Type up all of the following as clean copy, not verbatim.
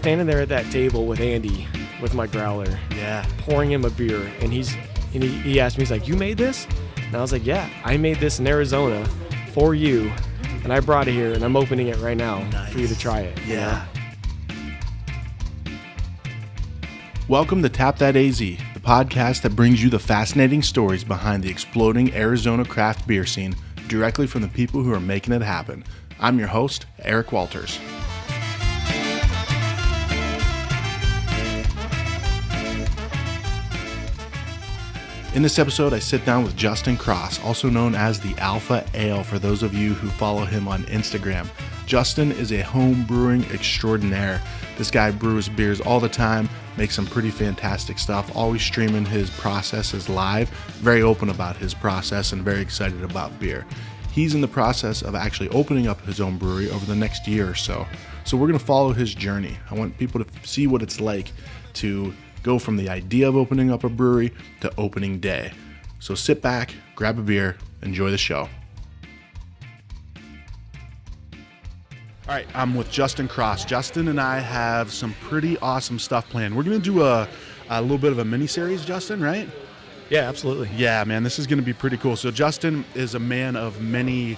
standing there at that table with Andy, with my growler, pouring him a beer, and he asked me, he's like, "You made this?" And I was like, "Yeah, I made this in Arizona for you, and I brought it here, and I'm opening it right now for you to try it." Yeah. Welcome to TapThatAZ, the podcast that brings you the fascinating stories behind the exploding Arizona craft beer scene directly from the people who are making it happen. I'm your host, Eric Walters. In this episode, I sit down with Justin Cross, also known as the Alpha Ale for those of you who follow him on Instagram. Justin is a home brewing extraordinaire. This guy brews beers all the time, makes some pretty fantastic stuff, always streaming his processes live, very open about his process and very excited about beer. He's in the process of actually opening up his own brewery over the next year or so. So we're going to follow his journey. I want people to see what it's like to go from the idea of opening up a brewery to opening day. So sit back, grab a beer, enjoy the show. All right, I'm with Justin Cross. Justin and I have some pretty awesome stuff planned. We're going to do a little bit of a mini-series, Justin, right? Yeah, absolutely. Yeah, man, this is going to be pretty cool. So Justin is a man of many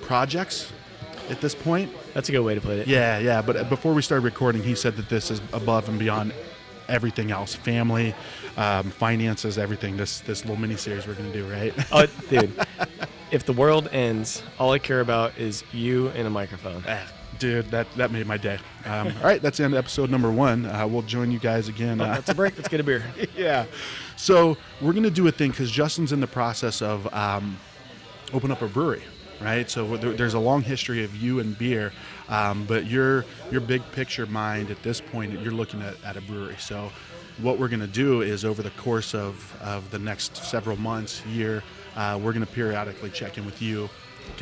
projects at this point. That's a good way to put it. Yeah. But before we started recording, he said that this is above and beyond everything else. Family, finances, everything. This little mini-series we're going to do, right? Oh, dude. If the world ends, all I care about is you and a microphone. Dude, that made my day. All right, that's the end of episode number 1. We'll join you guys again. That's a break. Let's get a beer. Yeah. So we're going to do a thing because Justin's in the process of open up a brewery, right? So there's a long history of you and beer, but your big picture mind at this point, you're looking at a brewery. So what we're going to do is over the course of the next several months, year, we're going to periodically check in with you.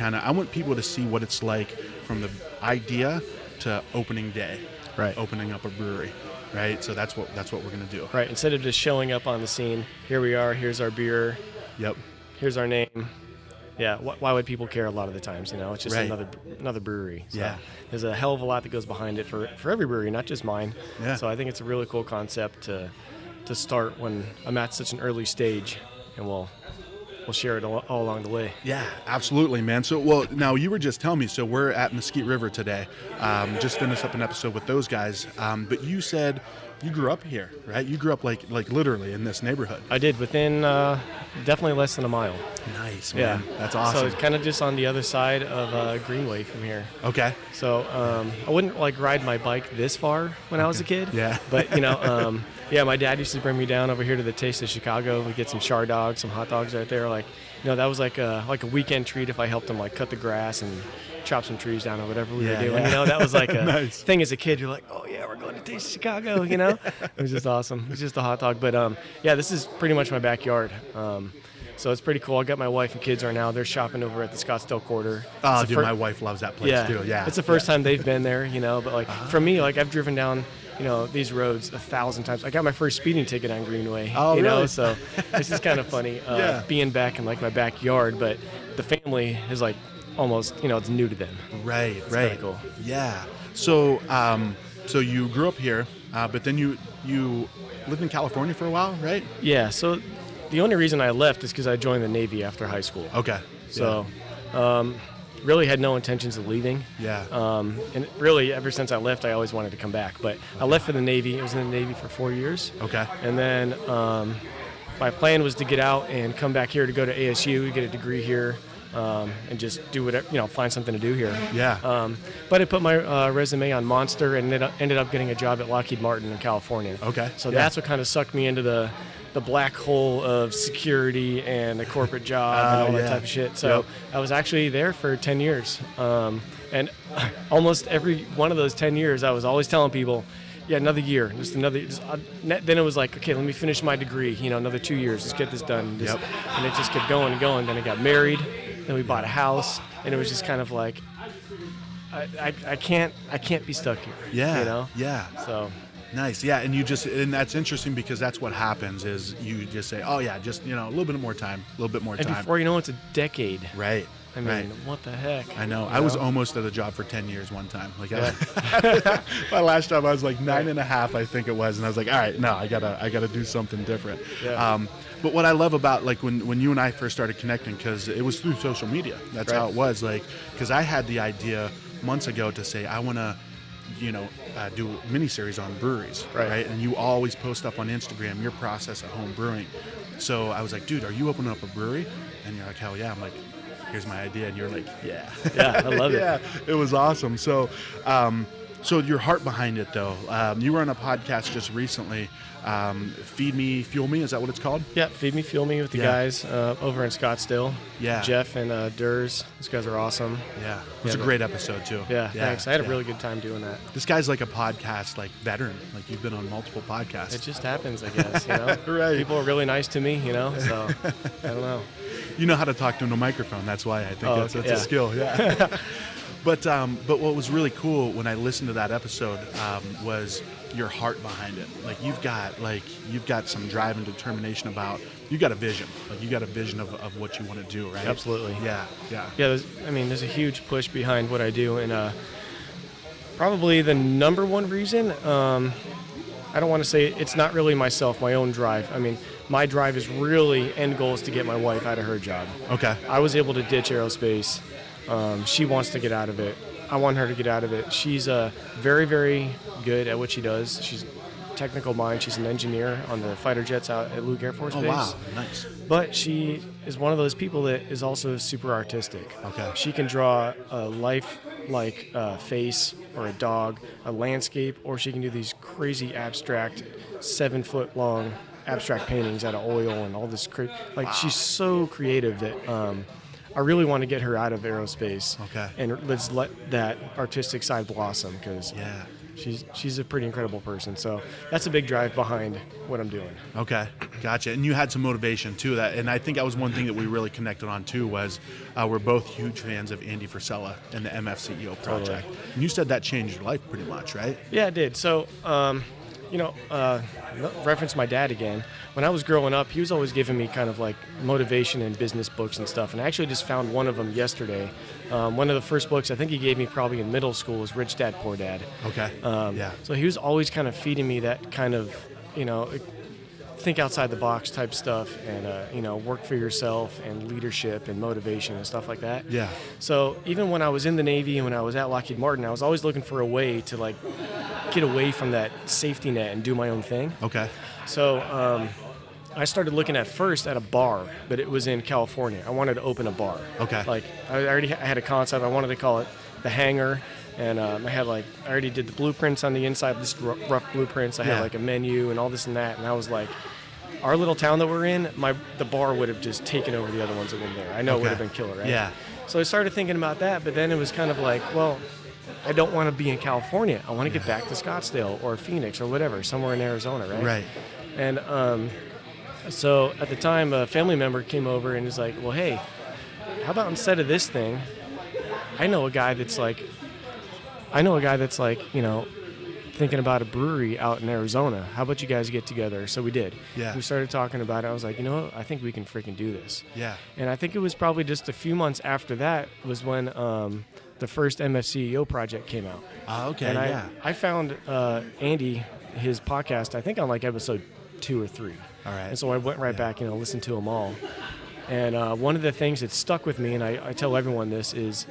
I want people to see what it's like from the idea to opening day, right? Opening up a brewery, right? So that's what we're going to do. Right. Instead of just showing up on the scene, here we are, here's our beer. Yep. Here's our name. Yeah. Why would people care a lot of the times? It's just another brewery. So yeah. There's a hell of a lot that goes behind it for every brewery, not just mine. Yeah. So I think it's a really cool concept to start when I'm at such an early stage, and we'll share it all along the way. Yeah, absolutely, man. So, now you were just telling me, so we're at Mesquite River today. Just finished up an episode with those guys. But you said you grew up here, right? You grew up like literally in this neighborhood. I did, within definitely less than a mile. Nice, man. Yeah. That's awesome. So it's kind of just on the other side of Greenway from here. Okay. So I wouldn't ride my bike this far when I was a kid. Yeah. But yeah, my dad used to bring me down over here to the Taste of Chicago. We'd get some char dogs, some hot dogs right there. That was like a weekend treat if I helped him cut the grass and chop some trees down or whatever we were doing. Yeah. That was like a nice thing as a kid. You're like, oh yeah, we're going to Taste of Chicago. It was just awesome. It was just a hot dog. But yeah, this is pretty much my backyard. So it's pretty cool. I got my wife and kids are now. They're shopping over at the Scottsdale Quarter. Oh, dude, my wife loves that place too. Yeah. It's the first time they've been there. But for me, I've driven down these roads 1,000 times. I got my first speeding ticket on Greenway. Oh, really? So it's just kind of funny being back in my backyard, but the family is almost, it's new to them. Right, it's right. Kind of cool. Yeah. So you grew up here, but then you lived in California for a while, right? Yeah. So the only reason I left is because I joined the Navy after high school. Okay. So, really had no intentions of leaving. Yeah. And really, ever since I left, I always wanted to come back. But I left for the Navy. I was in the Navy for 4 years. Okay. And then my plan was to get out and come back here to go to ASU, get a degree here, and just do whatever, find something to do here. Yeah. But I put my resume on Monster and ended up getting a job at Lockheed Martin in California. Okay. So that's what kind of sucked me into the black hole of security and a corporate job and all that type of shit. So I was actually there for 10 years. And almost every one of those 10 years, I was always telling people, another year, then it was like, okay, let me finish my degree, another 2 years, let's get this done. And it just kept going and going. Then I got married, then we bought a house, and it was just kind of like, I can't be stuck here. Yeah. Yeah. So. Nice. Yeah. And that's interesting because that's what happens is you just say, oh yeah, just, a little bit more time, And before you know, it's a decade. Right. I mean, what the heck? I know. You I was almost at a job for 10 years one time. Like my last job, I was like 9.5, I think it was, and I was like, all right, no, I gotta do something different. Yeah. But what I love about like when you and I first started connecting, because it was through social media. That's how it was. Like, because I had the idea months ago to say I want to, do miniseries on breweries, right? And you always post up on Instagram your process at home brewing. So I was like, dude, are you opening up a brewery? And you're like, hell yeah. I'm like, here's my idea. And you're like, yeah. Yeah, I love it. Yeah, it was awesome. So, so your heart behind it, though, you were on a podcast just recently, Feed Me, Fuel Me, is that what it's called? Yeah, Feed Me, Fuel Me with the guys over in Scottsdale. Yeah. Jeff and Durs. These guys are awesome. Yeah. It was a great episode, too. Yeah, thanks. I had a really good time doing that. This guy's like a podcast, like, veteran. Like, you've been on multiple podcasts. It just happens, I guess, Right. People are really nice to me, so I don't know. You know how to talk to a microphone. That's why I think that's a skill. Yeah. But what was really cool when I listened to that episode was your heart behind it. Like you've got some drive and determination about. You got a vision. Like you got a vision of what you want to do, right? Absolutely. Yeah. There's a huge push behind what I do, and probably the number one reason. I don't want to say it's not really myself, my own drive. I mean, my drive is really end goal is to get my wife out of her job. Okay. I was able to ditch aerospace. She wants to get out of it. I want her to get out of it. She's very, very good at what she does. She's a technical mind. She's an engineer on the fighter jets out at Luke Air Force Base. Oh, wow. Nice. But she is one of those people that is also super artistic. Okay. She can draw a life-like face or a dog, a landscape, or she can do these crazy abstract 7-foot-long abstract paintings out of oil and all this she's so creative that I really want to get her out of aerospace. Okay. And let's let that artistic side blossom because she's a pretty incredible person. So that's a big drive behind what I'm doing. Okay, gotcha. And you had some motivation too. And I think that was one thing that we really connected on too was we're both huge fans of Andy Frisella and the MFCEO project. Totally. And you said that changed your life pretty much, right? Yeah, it did. So reference my dad again. When I was growing up, he was always giving me kind of like motivation and business books and stuff. And I actually just found one of them yesterday. One of the first books I think he gave me probably in middle school was Rich Dad, Poor Dad. Okay. So he was always kind of feeding me that kind of, think outside the box type stuff and, work for yourself and leadership and motivation and stuff like that. Yeah. So even when I was in the Navy and when I was at Lockheed Martin, I was always looking for a way to like get away from that safety net and do my own thing. Okay. So I started looking at first at a bar, but it was in California. I wanted to open a bar. Okay. Like I had a concept. I wanted to call it the Hangar. And I already did the blueprints on the inside, just rough blueprints. I had like a menu and all this and that. And I was like, our little town that we're in, the bar would have just taken over the other ones that were there. I know it would have been killer, right? Yeah. So I started thinking about that, but then it was kind of like, well, I don't want to be in California. I want to get back to Scottsdale or Phoenix or whatever, somewhere in Arizona, right? Right. And so at the time, a family member came over and was like, well, hey, how about instead of this thing, I know a guy that's like, thinking about a brewery out in Arizona. How about you guys get together? So we did. Yeah. We started talking about it. I was like, I think we can freaking do this. Yeah. And I think it was probably just a few months after that was when the first MFCEO project came out. Okay. And I found Andy, his podcast, I think on like episode 2 or 3. All right. And so I went right back, listened to them all. And one of the things that stuck with me, and I tell everyone this, is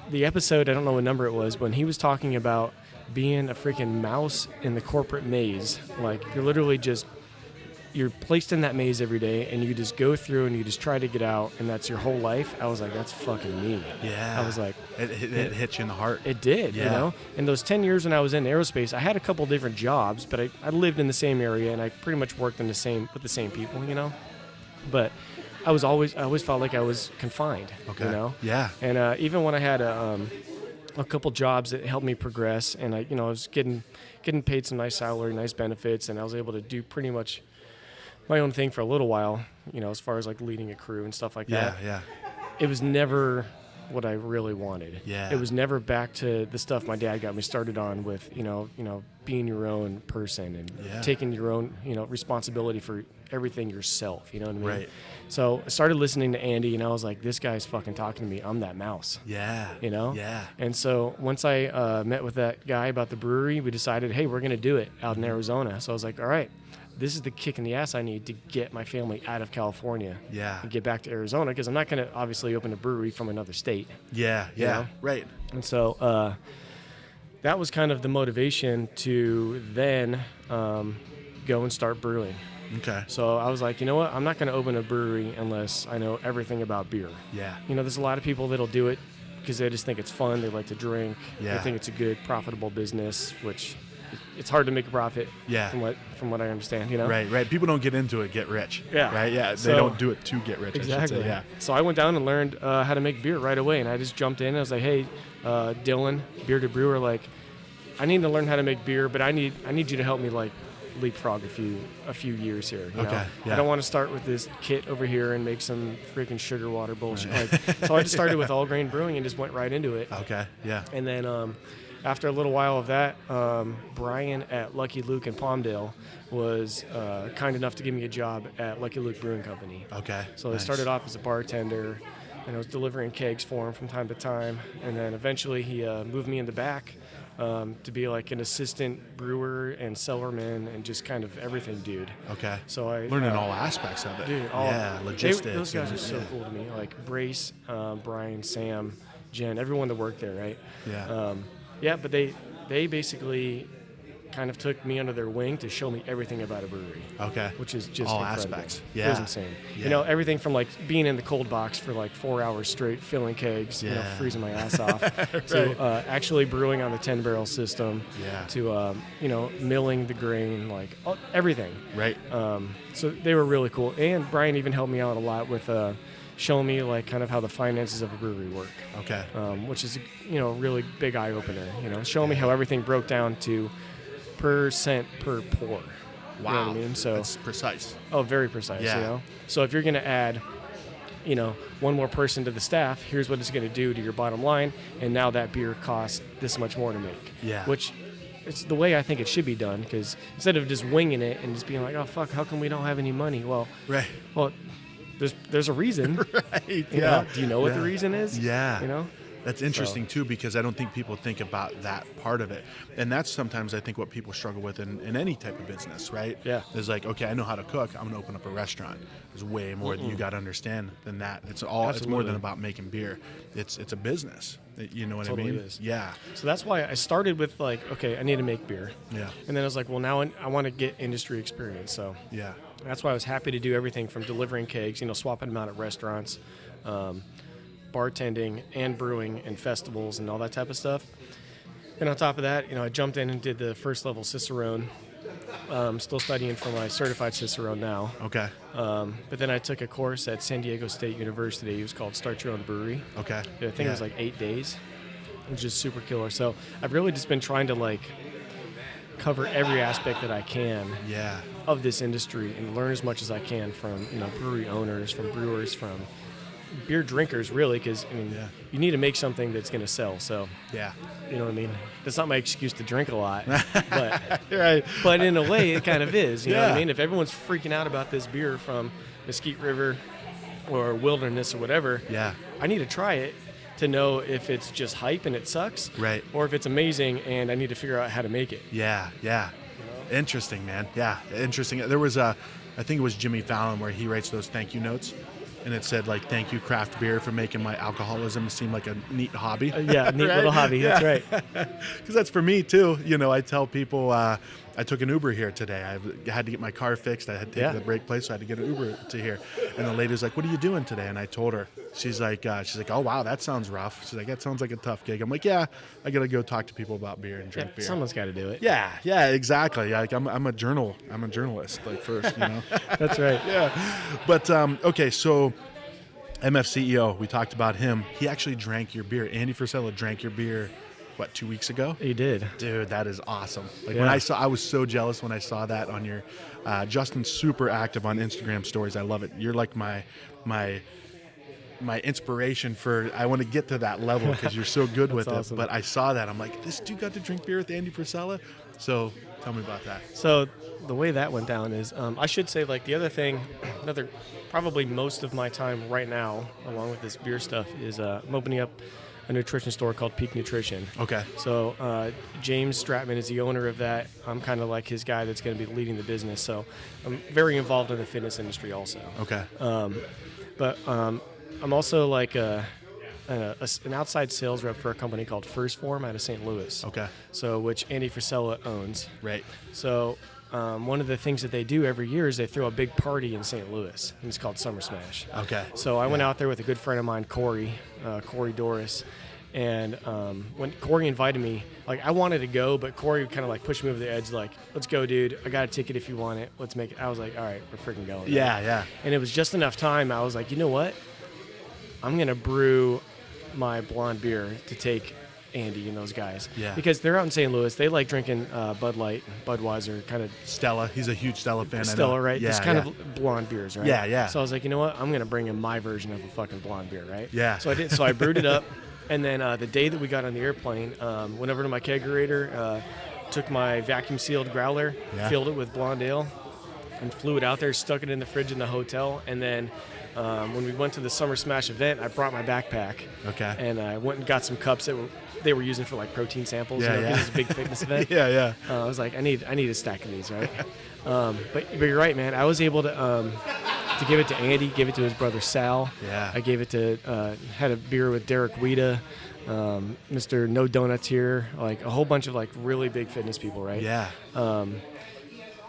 the episode, I don't know what number it was, when he was talking about being a freaking mouse in the corporate maze. Like, you're placed in that maze every day, and you just go through and you just try to get out, and that's your whole life. I was like, that's fucking me. Yeah. I was like... It hit you in the heart. It did, In those 10 years when I was in aerospace, I had a couple different jobs, but I lived in the same area, and I pretty much worked with the same people, But... I always felt like I was confined, Yeah. And even when I had a couple jobs that helped me progress, and I was getting paid some nice salary, nice benefits, and I was able to do pretty much my own thing for a little while, as far as like leading a crew and stuff like that. Yeah. It was never what I really wanted. Yeah. It was never back to the stuff my dad got me started on with, being your own person and taking your own, responsibility for everything yourself. You know what I mean? Right. So I started listening to Andy, and I was like, this guy's fucking talking to me. I'm that mouse. Yeah. Yeah. And so once I met with that guy about the brewery, we decided, hey, we're going to do it out in Arizona. So I was like, all right, this is the kick in the ass I need to get my family out of California and get back to Arizona, because I'm not going to obviously open a brewery from another state. Yeah. Right. And so that was kind of the motivation to then go and start brewing. Okay. So I was like, you know what? I'm not going to open a brewery unless I know everything about beer. Yeah. There's a lot of people that'll do it because they just think it's fun. They like to drink. Yeah. They think it's a good, profitable business, which it's hard to make a profit. Yeah. From what I understand, Right. People don't get into it, get rich. Yeah. Right. Yeah. They don't do it to get rich. Exactly. I should say. Yeah. So I went down and learned how to make beer right away, and I just jumped in. I was like, hey, Dylan, Beer to Brewer, like, I need to learn how to make beer, but I need you to help me like leapfrog a few years here. You know? Yeah. I don't want to start with this kit over here and make some freaking sugar water bullshit. Right. So I just started with all grain brewing and just went right into it. Okay. Yeah. And then after a little while of that, Brian at Lucky Luke in Palmdale was kind enough to give me a job at Lucky Luke Brewing Company. Okay. So I started off as a bartender, and I was delivering kegs for him from time to time. And then eventually he moved me in the back to be like an assistant brewer and cellarman and just kind of everything dude. Okay. So I learning all aspects of it. Dude, logistics. Those guys are so cool to me. Like Brace, Brian, Sam, Jen, everyone that worked there, right? Yeah. But they basically kind of took me under their wing to show me everything about a brewery. Okay. Which is just all incredible. aspects. It was insane. Yeah. Everything from like being in the cold box for like 4 hours straight, filling kegs, freezing my ass off, to actually brewing on the 10-barrel system, to milling the grain, like everything. Right. So they were really cool, and Brian even helped me out a lot with showing me like kind of how the finances of a brewery work. Okay. Which is a really big eye opener. Showing me how everything broke down to percent per pour. Wow. You know what I mean? So that's precise. Oh, very precise. Yeah. So if you're going to add, one more person to the staff, here's what it's going to do to your bottom line, and now that beer costs this much more to make. Yeah. Which it's the way I think it should be done, because instead of just winging it and just being like, oh fuck, how come we don't have any money? Well, there's a reason. Right. Do you know what the reason is? Yeah. That's interesting too, because I don't think people think about that part of it. And that's sometimes I think what people struggle with in any type of business, right? Yeah. It's like, okay, I know how to cook, I'm gonna open up a restaurant. There's way more that you gotta understand than that. It's more than about making beer. It's a business. You know what I mean? Totally is. Yeah. So that's why I started with like, okay, I need to make beer. Yeah. And then I was like, well, now I want to get industry experience. So yeah. That's why I was happy to do everything from delivering kegs, swapping them out at restaurants, bartending and brewing and festivals and all that type of stuff. And on top of that, I jumped in and did the first level Cicerone. Still studying for my certified Cicerone now. Okay. But then I took a course at San Diego State University. It was called Start Your Own Brewery. Okay. I think it was like 8 days, which is super killer. So I've really just been trying to like cover every aspect that I can of this industry and learn as much as I can from brewery owners, from brewers, from beer drinkers, really, because you need to make something that's going to sell. So you know what I mean? That's not my excuse to drink a lot, but but in a way it kind of is. You know what I mean? If everyone's freaking out about this beer from Mesquite River or Wilderness or whatever, I need to try it to know if it's just hype and it sucks, or if it's amazing and I need to figure out how to make it. Interesting, man. Interesting. There was I think it was Jimmy Fallon, where he writes those thank you notes, and it said like, thank you craft beer for making my alcoholism seem like a neat hobby. Neat little hobby. That's right. Because that's for me too. I tell people I took an Uber here today. I had to get my car fixed. I had to take the brake place, so I had to get an Uber to here. And the lady was like, what are you doing today? And I told her. She's like, oh wow, that sounds rough. She's like, that sounds like a tough gig. I'm like, yeah, I gotta go talk to people about beer and drink beer. Someone's got to do it. Yeah, exactly. Like I'm a journalist, like first, That's right. But okay, so MF CEO, we talked about him. He actually drank your beer. Andy Frisella drank your beer. What, 2 weeks ago? He did. Dude, that is awesome. Like when I was so jealous when I saw that on your, Justin's super active on Instagram stories. I love it. You're like my my inspiration for. I want to get to that level because you're so good with awesome. it. But I saw that, I'm like, this dude got to drink beer with Andy Frisella. So tell me about that. So the way that went down is, I should say, like, the other thing, probably most of my time right now, along with this beer stuff, is I'm opening up a nutrition store called Peak Nutrition. Okay. So James Stratman is the owner of that. I'm kind of like his guy that's going to be leading the business. So I'm very involved in the fitness industry also. Okay. But I'm also like an outside sales rep for a company called First Form out of St. Louis. Okay. So which Andy Frisella owns. Right. So one of the things that they do every year is they throw a big party in St. Louis, and it's called Summer Smash. Okay. So I went out there with a good friend of mine, Corey Doris, and when Corey invited me, like, I wanted to go, but Corey kind of like pushed me over the edge, like, let's go, dude. I got a ticket if you want it. Let's make it. I was like, all right, we're freaking going. Yeah, yeah. And it was just enough time. I was like, you know what? I'm going to brew my blonde beer to take Andy and those guys. Yeah. Because they're out in St. Louis. They like drinking Bud Light, Budweiser, kind of. Stella. He's a huge Stella fan. Stella, right? Yeah, Just kind of blonde beers, right? Yeah, yeah. So I was like, you know what? I'm going to bring in my version of a fucking blonde beer, right? Yeah. So I did. So I brewed it up. And then the day that we got on the airplane, went over to my kegerator, took my vacuum sealed growler, filled it with blonde ale, and flew it out there, stuck it in the fridge in the hotel. And then when we went to the Summer Smash event, I brought my backpack. Okay. And I went and got some cups that they were using for like protein samples. Yeah, you know, yeah. It was a big fitness event. Yeah. I was like, I need a stack of these, right? But you're right, man. I was able to give it to Andy, give it to his brother Sal. Yeah. I gave it to had a beer with Derek Weeda, Mr. No Donuts here, like a whole bunch of like really big fitness people, right? Yeah.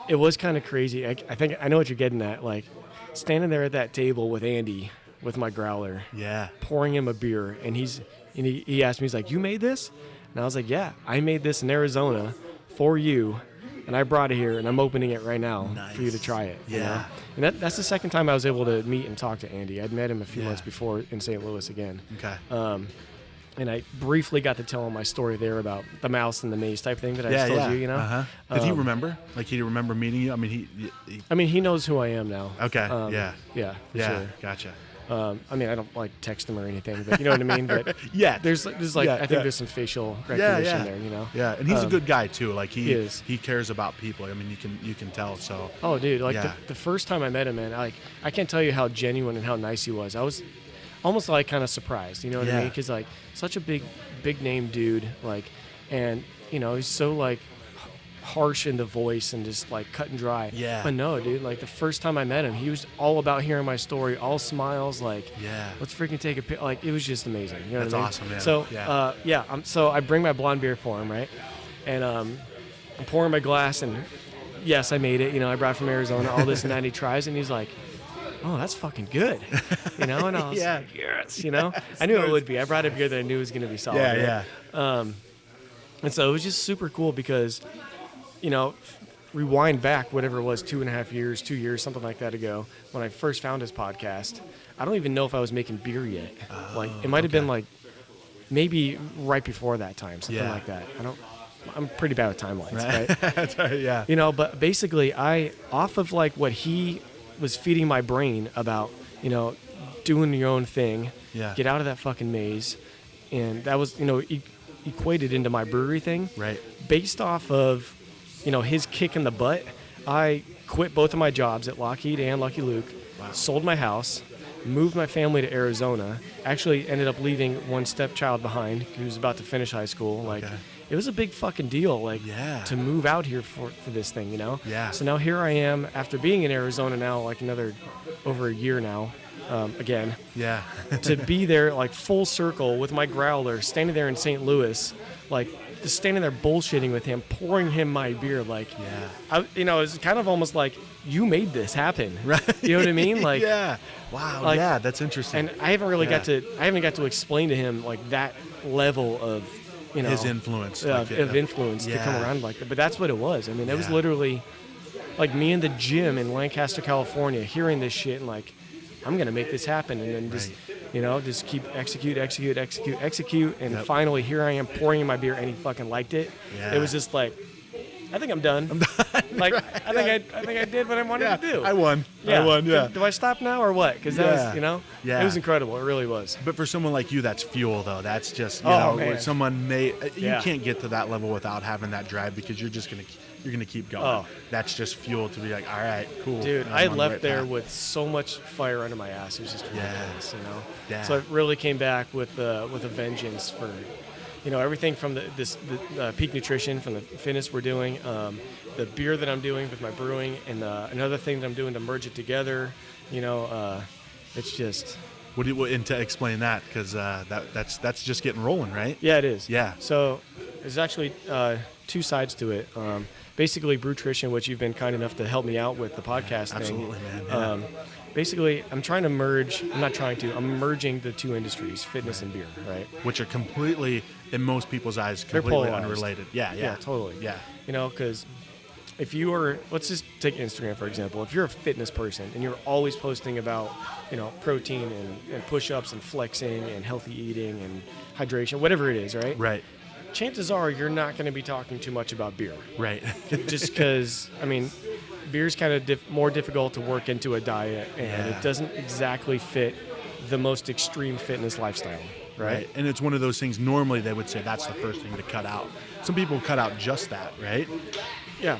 It was kind of crazy. I think I know what you're getting at. Like standing there at that table with Andy with my growler, pouring him a beer, and he asked me, he's like, "You made this?" And I was like, "Yeah, I made this in Arizona for you, and I brought it here, and I'm opening it right now for you to try it." Yeah. You know? And that's the second time I was able to meet and talk to Andy. I'd met him a few months before in St. Louis again. Okay. And I briefly got to tell him my story there about the mouse and the maze type thing that I just told you, you know? Uh-huh. Did he remember? Like, he remember meeting you? I mean, he knows who I am now. Okay, Yeah, for sure. Gotcha. I mean, I don't like text him or anything, but you know what I mean? But yeah, there's like, I think there's some facial recognition there, you know? Yeah, and he's a good guy too. Like he is. He cares about people. I mean, you can tell. So. Oh, dude, like the first time I met him, man, I can't tell you how genuine and how nice he was. I was almost like kind of surprised, you know what I mean? Because like such a big name dude, like, and you know, he's so like harsh in the voice and just like cut and dry. Yeah. But no, dude, like the first time I met him, he was all about hearing my story, all smiles, like, let's freaking take a pic. Like, it was just amazing. You know That's what I mean? awesome, man. So, so I bring my blonde beer for him, right? And I'm pouring my glass, and yes, I made it. You know, I brought it from Arizona, all this and that, and he tries, and he's like, "Oh, that's fucking good," you know. And I was like, "Yes," you know. I knew it would be. I brought a beer that I knew was going to be solid. And so it was just super cool because, you know, rewind back whatever it was, 2.5 years, 2 years, something like that ago, when I first found his podcast. I don't even know if I was making beer yet. Like it might have been like maybe right before that time, something like that. I'm pretty bad with timelines, right? That's right. Yeah. You know, but basically, off of like what he was feeding my brain about, you know, doing your own thing, get out of that fucking maze, and that was, you know, equated into my brewery thing. Right. Based off of, you know, his kick in the butt, I quit both of my jobs at Lockheed and Lucky Luke, sold my house, moved my family to Arizona, actually ended up leaving one stepchild behind who was about to finish high school. Like, it was a big fucking deal, like, to move out here for this thing, you know? Yeah. So now here I am, after being in Arizona now, like over a year now, again. Yeah. To be there, like, full circle with my growler, standing there in St. Louis, like, just standing there bullshitting with him, pouring him my beer, like, you know, it's kind of almost like, you made this happen. Right. You know what I mean? Like, wow. Like, that's interesting. And I haven't really got to explain to him like that level of, you know, his influence, of influence to come around like that. But that's what it was. I mean, it was literally like me in the gym in Lancaster, California, hearing this shit and like, I'm gonna make this happen, and then just, you know, just keep execute, and finally here I am pouring in my beer, and he fucking liked it. It was just like, I think I'm done. Like, I think I did what I wanted to do. I won. Yeah. I won, yeah. Do I stop now or what? Because that was, it was incredible. It really was. But for someone like you, that's fuel, though. That's just, man. where someone you can't get to that level without having that drive, because you're just gonna keep going. Oh. That's just fuel to be like, all right, cool. Dude, I left there with so much fire under my ass. It was just ridiculous, Yeah. So I really came back with a vengeance for, everything from the peak nutrition, from the fitness we're doing, the beer that I'm doing with my brewing, and another thing that I'm doing to merge it together. It's just. And to explain that, because that's just getting rolling, right? Yeah, it is. Yeah. So there's actually two sides to it. Basically, Brewtrition, which you've been kind enough to help me out with the podcast thing. Absolutely, man. Yeah. Basically, I'm merging the two industries, fitness and beer, right? Which are completely, in most people's eyes, completely unrelated. Yeah, totally. Yeah. Because if you are, let's just take Instagram, for example. If you're a fitness person and you're always posting about, protein and push-ups and flexing and healthy eating and hydration, whatever it is, right? Right. Chances are you're not going to be talking too much about beer. Right. Just because, beer's kind of more difficult to work into a diet, and it doesn't exactly fit the most extreme fitness lifestyle, right? And it's one of those things, normally they would say that's the first thing to cut out. Some people cut out just that, right? Yeah,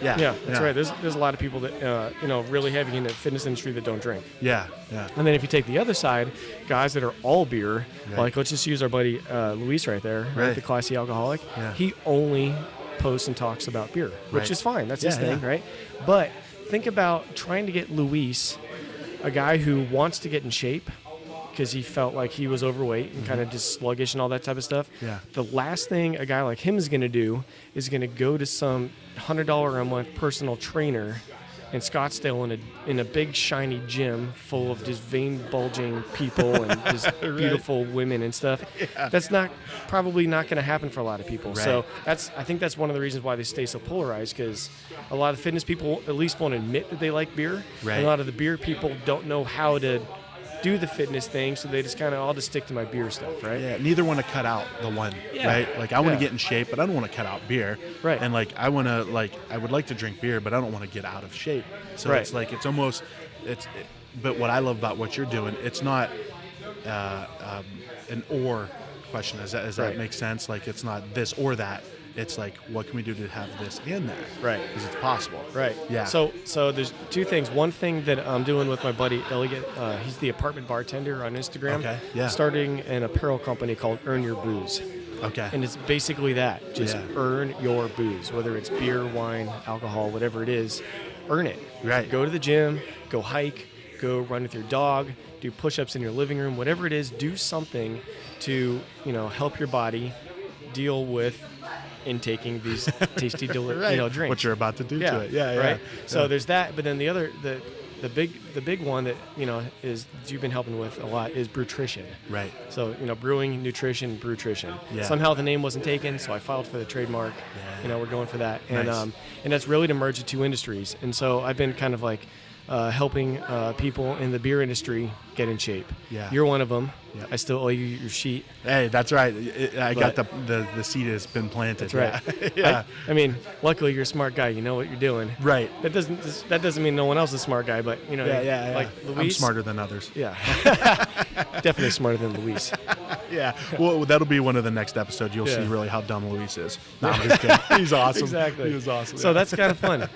that's right. There's a lot of people that, really heavy in the fitness industry that don't drink. Yeah. And then if you take the other side, guys that are all beer, like let's just use our buddy Luis right there, right? The classy alcoholic. Yeah. He only posts and talks about beer, which is fine. That's his thing, right? But think about trying to get Luis, a guy who wants to get in shape because he felt like he was overweight and kind of just sluggish and all that type of stuff. Yeah. The last thing a guy like him is going to do is going to go to some $100 a month personal trainer in Scottsdale in a big shiny gym full of just vein bulging people and just beautiful women and stuff. Yeah. That's probably not going to happen for a lot of people. Right. So I think that's one of the reasons why they stay so polarized, because a lot of fitness people at least won't admit that they like beer. Right. And a lot of the beer people don't know how to do the fitness thing, so they just I'll just stick to my beer stuff, right? Yeah, neither want to cut out the one, right? Like I want to get in shape, but I don't want to cut out beer. Right. And like I want to, I would like to drink beer, but I don't want to get out of shape. So it's like, it's almost, but what I love about what you're doing, it's not an or question. Does that make sense? Like it's not this or that. It's like, what can we do to have this and that? Right. Because it's possible. Right. Yeah. So there's two things. One thing that I'm doing with my buddy Elliot, he's the apartment bartender on Instagram. Okay. Yeah. Starting an apparel company called Earn Your Booze. Okay. And it's basically that. Just earn your booze, whether it's beer, wine, alcohol, whatever it is, earn it. Right. Go to the gym, go hike, go run with your dog, do push-ups in your living room, whatever it is, do something to, help your body deal with intaking these tasty drinks. What you're about to do to it. Yeah. Right. So there's that, but then the other the big one that is that you've been helping with a lot is Brewtrition. Right. So brewing, nutrition, Brewtrition. Yeah. Somehow the name wasn't taken, so I filed for the trademark. Yeah. We're going for that, Nice. and that's really to merge the two industries. And so I've been kind of like helping people in the beer industry get in shape. Yeah. You're one of them. Yeah. I still owe you your sheet. Hey, that's right. I got the seed has been planted. That's right. Yeah. I luckily you're a smart guy. You know what you're doing. Right. That doesn't mean no one else is a smart guy, but Yeah. like Luis. I'm smarter than others. Yeah. Definitely smarter than Luis. Yeah. Well, that'll be one of the next episodes. You'll see really how dumb Luis is. No, I'm just kidding. He's awesome. Exactly. He was awesome. So that's kind of fun.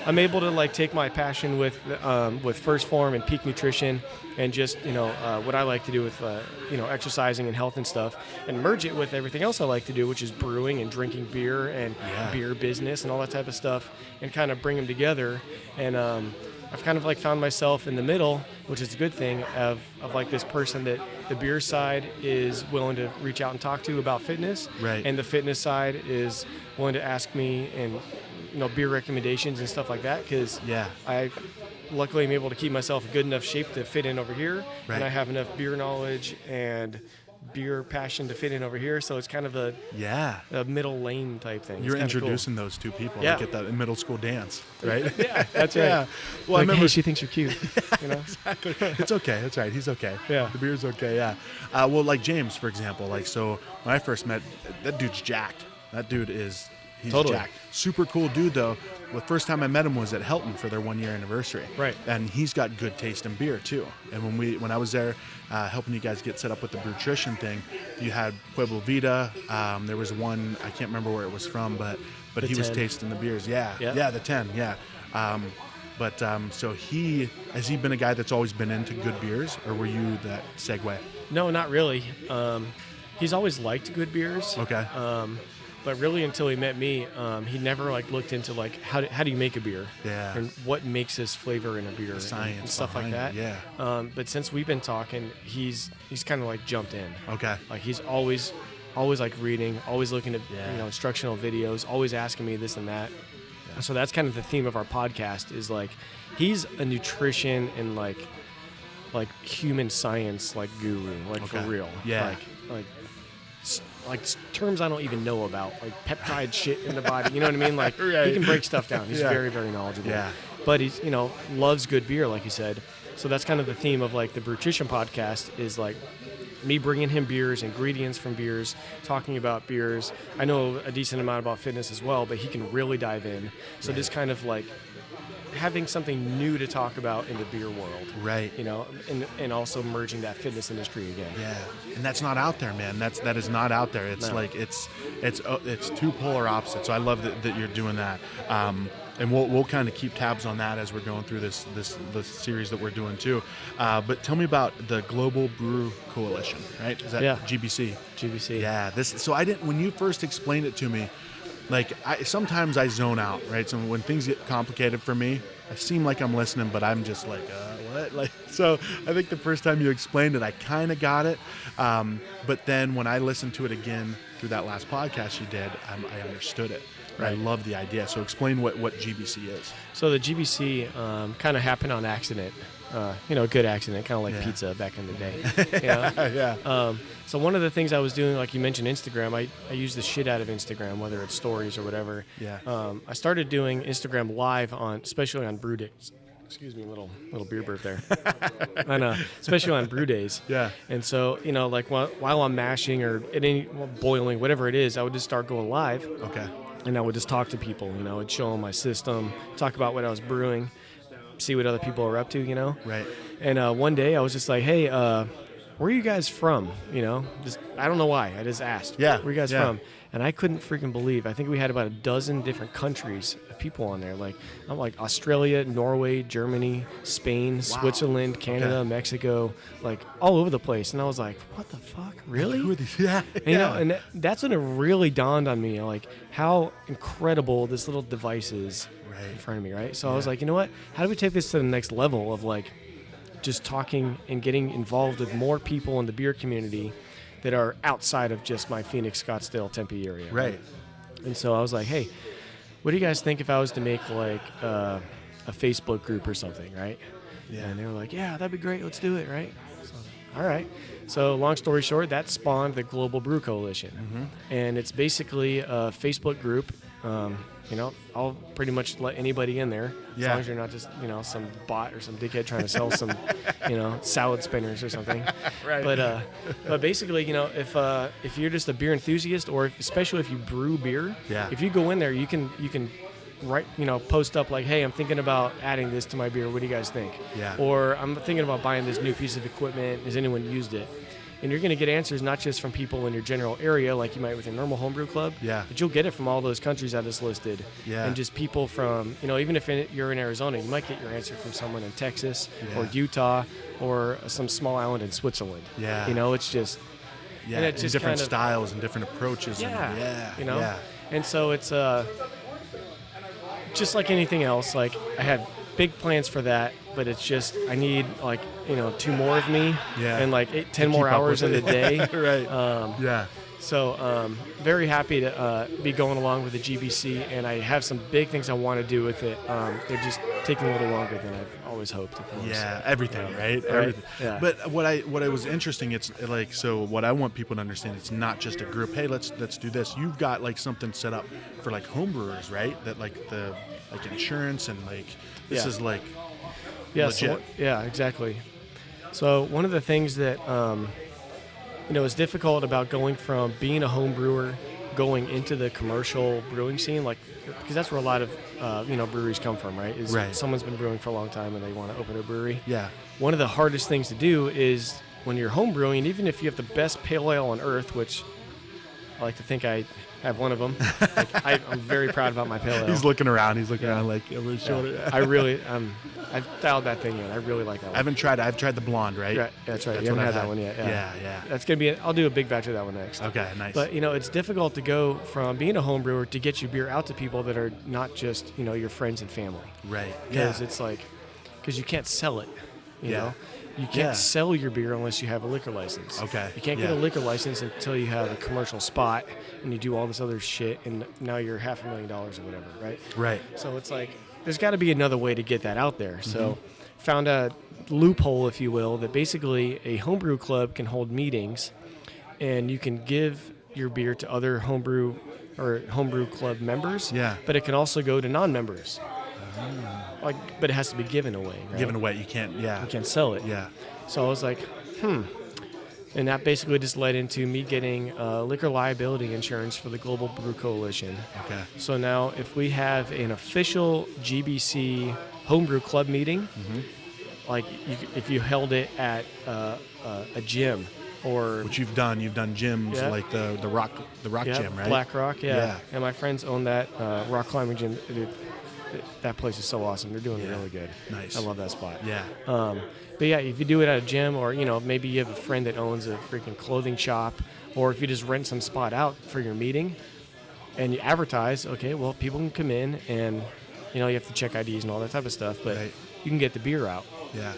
I'm able to take my passion with First Form and Peak Nutrition and just what I like to do with exercising and health and stuff, and merge it with everything else I like to do, which is brewing and drinking beer and beer business and all that type of stuff, and kind of bring them together. And I've kind of found myself in the middle, which is a good thing, of this person that the beer side is willing to reach out and talk to about fitness, right, and the fitness side is willing to ask me and beer recommendations and stuff like that, because I luckily am able to keep myself in good enough shape to fit in over here, and I have enough beer knowledge and beer passion to fit in over here, so it's kind of a middle lane type thing. You're introducing those two people like at that middle school dance, right? Yeah, that's right. Yeah. Well, I remember hey, she thinks you're cute. Exactly. It's okay. That's right. He's okay. Yeah. The beer's okay. Yeah. Well, like James, for example. So when I first met, that dude's jacked. That dude is He's totally jacked. Super cool dude, though. The first time I met him was at Helton for their 1-year anniversary. Right. And he's got good taste in beer, too. And when I was there helping you guys get set up with the Brewtrition thing, you had Pueblo Vita. There was one, I can't remember where it was from, but The he 10. was tasting the beers. Yeah, the 10, yeah. So has he been a guy that's always been into good beers, or were you that segue? No, not really. He's always liked good beers. Okay. But really, until he met me, he never like looked into like how do you make a beer? Yeah. And what makes this flavor in a beer? Science and stuff like that. it, yeah. But since we've been talking, he's kind of like jumped in. Okay. Like he's always like reading, always looking at instructional videos, always asking me this and that. Yeah. So that's kind of the theme of our podcast is like he's a nutrition and like human science like guru, like for real. Yeah. Like terms I don't even know about, like peptide shit in the body. You know what I mean? Like Right. he can break stuff down. He's very, very knowledgeable. Yeah. But he's loves good beer, like you said. So that's kind of the theme of like the Brewtrition podcast is like me bringing him beers, ingredients from beers, talking about beers. I know a decent amount about fitness as well, but he can really dive in. So just kind of like having something new to talk about in the beer world, Right. and also merging that fitness industry again. Yeah, and that's not out there, man. That is not out there. It's like it's two polar opposites. So I love that you're doing that. And we'll kind of keep tabs on that as we're going through this series that we're doing too. But tell me about the Global Brew Coalition, right? Is that GBC? GBC. Yeah. So I didn't. When you first explained it to me, like sometimes I zone out, right? So when things get complicated for me, I seem like I'm listening, but I'm just like, what? Like, so I think the first time you explained it, I kind of got it. But then when I listened to it again through that last podcast you did, I understood it. Right. I love the idea. So explain what GBC is. So the GBC kind of happened on accident. A good accident, kind of like pizza back in the day. Yeah. So one of the things I was doing, like you mentioned Instagram, I use the shit out of Instagram, whether it's stories or whatever. Yeah. I started doing Instagram live especially on brew days. Excuse me, little beer burp there. Especially on brew days. Yeah. And so, like while I'm mashing or boiling, whatever it is, I would just start going live. Okay. And I would just talk to people, I'd show them my system, talk about what I was brewing, see what other people are up to, Right. And one day I was just like, hey, where are you guys from? I don't know why. I just asked. Yeah. Where are you guys from? And I couldn't freaking believe. I think we had about a dozen different countries of people on there. Like, I'm like Australia, Norway, Germany, Spain, Switzerland, Canada, Mexico, like all over the place. And I was like, what the fuck? Really? Who are these? Yeah. And, that's when it really dawned on me, like how incredible this little device is in front of me, right? So I was like, you know what? How do we take this to the next level of like just talking and getting involved with more people in the beer community that are outside of just my Phoenix, Scottsdale, Tempe area. Right. And so I was like, hey, what do you guys think if I was to make like a Facebook group or something, right? Yeah. And they were like, yeah, that'd be great. Let's do it, right? So, all right. So long story short, that spawned the Global Brew Coalition. Mm-hmm. And it's basically a Facebook group. I'll pretty much let anybody in there as long as you're not just, some bot or some dickhead trying to sell some, salad spinners or something. Right. But basically, if you're just a beer enthusiast or especially if you brew beer, if you go in there, you can write, post up like, hey, I'm thinking about adding this to my beer. What do you guys think? Yeah. Or I'm thinking about buying this new piece of equipment. Has anyone used it? And you're going to get answers not just from people in your general area like you might with your normal homebrew club, but you'll get it from all those countries I just listed. Yeah. And just people from, even if you're in Arizona, you might get your answer from someone in Texas or Utah or some small island in Switzerland. Yeah. It's just... Yeah, and it's just different kind of, styles and different approaches. Yeah. And so it's just like anything else, like I have big plans for that, but it's just I need like 2 more of me and like 10 more hours in the day. Right. So very happy to be going along with the GBC, and I have some big things I want to do with it. They're just taking a little longer than I've always hoped. Of course. Yeah, everything, right? Everything. Yeah. But what was interesting, it's like, so what I want people to understand, it's not just a group. Hey, let's do this. You've got like something set up for like homebrewers, right? That like the insurance and like this is like legit. So, exactly. So one of the things that is difficult about going from being a home brewer, going into the commercial brewing scene, like, because that's where a lot of breweries come from, right? Someone's been brewing for a long time and they want to open a brewery. Yeah. One of the hardest things to do is when you're home brewing, even if you have the best pale ale on earth, which I like to think I have one of them. I'm very proud about my pale ale. He's looking around. He's looking around like over his shoulder. I've dialed that thing in. I really like that one. I haven't tried it. I've tried the blonde, right? Right. That's right. You haven't had that one yet. Yeah. That's going to be I'll do a big batch of that one next. Okay, nice. But, it's difficult to go from being a home brewer to get your beer out to people that are not just, your friends and family. Right. Because it's like, because you can't sell it, you know? You can't sell your beer unless you have a liquor license. Okay. You can't get a liquor license until you have a commercial spot and you do all this other shit, and now you're $500,000 or whatever, right? Right. So it's like, there's got to be another way to get that out there. So found a loophole, if you will, that basically a homebrew club can hold meetings and you can give your beer to other homebrew club members. Yeah. But it can also go to non-members. But it has to be given away, right? Given away. You can't, You can't sell it. Yeah. So I was like, And that basically just led into me getting liquor liability insurance for the Global Brew Coalition. Okay. So now if we have an official GBC homebrew club meeting, like if you held it at a gym or... Which you've done gyms like the rock gym, right? Black Rock, yeah. And my friends own that rock climbing gym. That place is so awesome. They're doing really good. Nice. I love that spot. Yeah. But yeah, if you do it at a gym or, maybe you have a friend that owns a freaking clothing shop, or if you just rent some spot out for your meeting and you advertise, okay, well, people can come in and, you have to check IDs and all that type of stuff, but you can get the beer out. Yeah.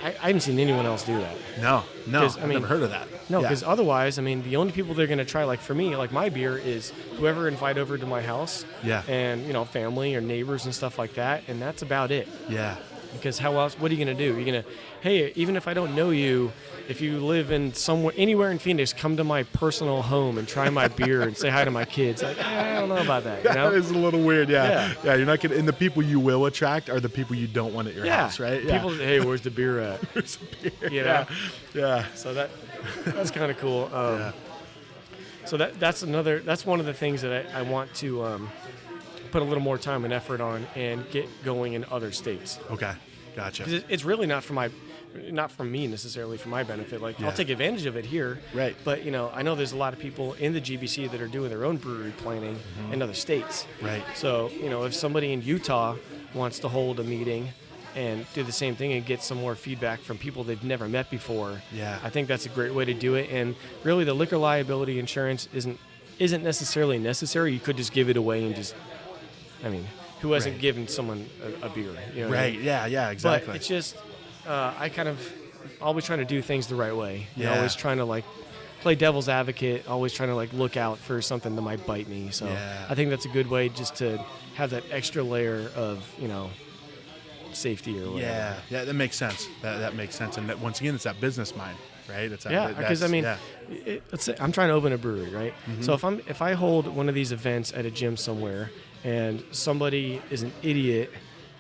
I haven't seen anyone else do that. No. I've never heard of that. No, because otherwise, the only people they're going to try, like for me, like my beer is whoever invite over to my house. Yeah. And, family or neighbors and stuff like that. And that's about it. Yeah. Because how else, what are you going to do? You're going to, hey, even if I don't know you, if you live in anywhere in Phoenix, come to my personal home and try my beer and say hi to my kids. Like, I don't know about that. That is a little weird, yeah. You're not going to, and the people you will attract are the people you don't want at your house, right? Yeah. People, hey, where's the beer at? Where's the beer? Yeah. So that's kind of cool. So that's one of the things that I want to put a little more time and effort on and get going in other states. Okay, gotcha. 'Cause it's really not for me necessarily, for my benefit. Like I'll take advantage of it here, right? But I know there's a lot of people in the GBC that are doing their own brewery planning in other states, right? So if somebody in Utah wants to hold a meeting and do the same thing and get some more feedback from people they've never met before, I think that's a great way to do it. And really, the liquor liability insurance isn't necessarily necessary. You could just give it away and just, who hasn't given someone a beer? Right. Yeah. Exactly. But it's just, I kind of always trying to do things the right way. Always trying to play devil's advocate. Always trying to look out for something that might bite me. So I think that's a good way just to have that extra layer of safety or whatever. Yeah. That makes sense. That makes sense. And once again, it's that business mind, right? Because let's say I'm trying to open a brewery, right? Mm-hmm. So if I hold one of these events at a gym somewhere and somebody is an idiot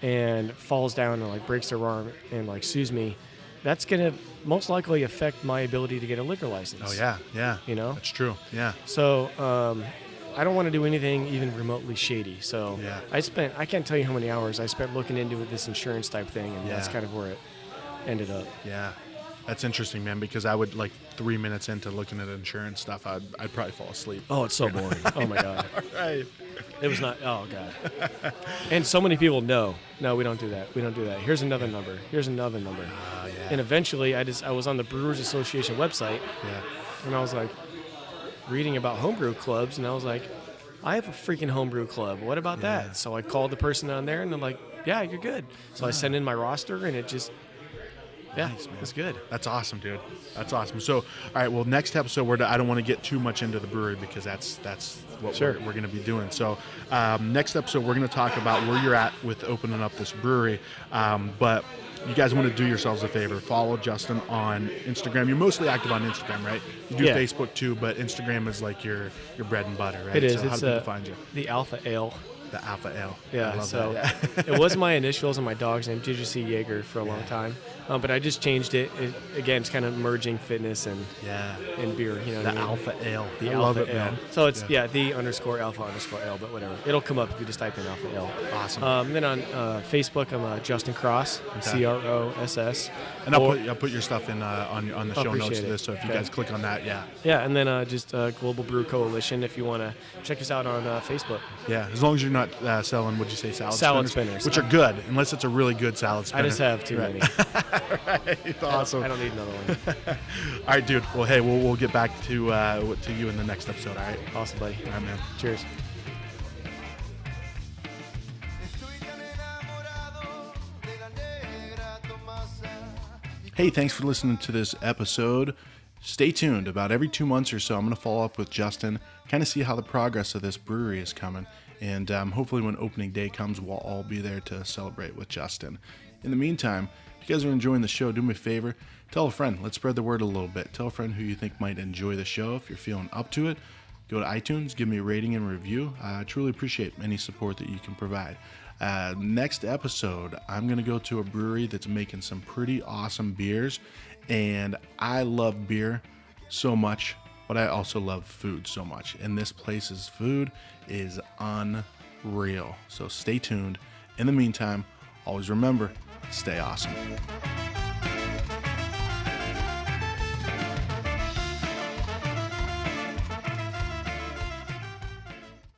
and falls down and breaks their arm and sues me, that's gonna most likely affect my ability to get a liquor license. Oh yeah. That's true. Yeah. So I don't want to do anything even remotely shady. So I can't tell you how many hours I spent looking into this insurance type thing, and that's kind of where it ended up. Yeah. That's interesting, man, because I would 3 minutes into looking at insurance stuff, I'd probably fall asleep. Oh, it's so boring. Oh my God. Right. It was not. Oh God. And so many people no, we don't do that. We don't do that. Here's another number. Here's another number. And eventually, I was on the Brewers Association website, and I was reading about homebrew clubs, and I was like, I have a freaking homebrew club. What about that? So I called the person on there, and they're like, yeah, you're good. So I sent in my roster, and it just. Yeah, nice, man. It's good. That's awesome, dude. That's awesome. So, all right, well, next episode, I don't want to get too much into the brewery because that's what we're going to be doing. So, next episode, we're going to talk about where you're at with opening up this brewery. But you guys want to do yourselves a favor. Follow Justin on Instagram. You're mostly active on Instagram, right? You do Facebook too, but Instagram is your bread and butter, right? It is. So how do people find you? The Alpha Ale. The Alpha Ale. Yeah, I love so that. it was my initials and my dog's name, JGC Jaeger, for a long time. But I just changed it. Again, it's kind of merging fitness and beer. You know, the Alpha Ale. The I Alpha love it, Ale. man. So it's the _alpha_ale, but whatever. It'll come up if you just type in Alpha Ale. Awesome. And then on Facebook, I'm Justin Cross, CROSS. And I'll put your stuff in on the show notes of this. So if you guys click on that, Yeah, and then just Global Brew Coalition if you want to check us out on Facebook. Yeah, as long as you're not selling, what'd you say, salad spinners, which are good, unless it's a really good salad spinner. I just have too many. Right, awesome. I don't need another one. All right, dude. Well, hey, we'll get back to you in the next episode. All right. Awesome, buddy. All right, man. Cheers. Hey, thanks for listening to this episode. Stay tuned. About every 2 months or so, I'm going to follow up with Justin, kind of see how the progress of this brewery is coming. And hopefully when opening day comes, we'll all be there to celebrate with Justin. In the meantime, if you guys are enjoying the show, do me a favor, tell a friend. Let's spread the word a little bit. Tell a friend who you think might enjoy the show. If you're feeling up to it, go to iTunes, give me a rating and review. I truly appreciate any support that you can provide. Next episode, I'm going to go to a brewery that's making some pretty awesome beers. And I love beer so much, but I also love food so much. And this place's food is unreal. So stay tuned. In the meantime, always remember, stay awesome.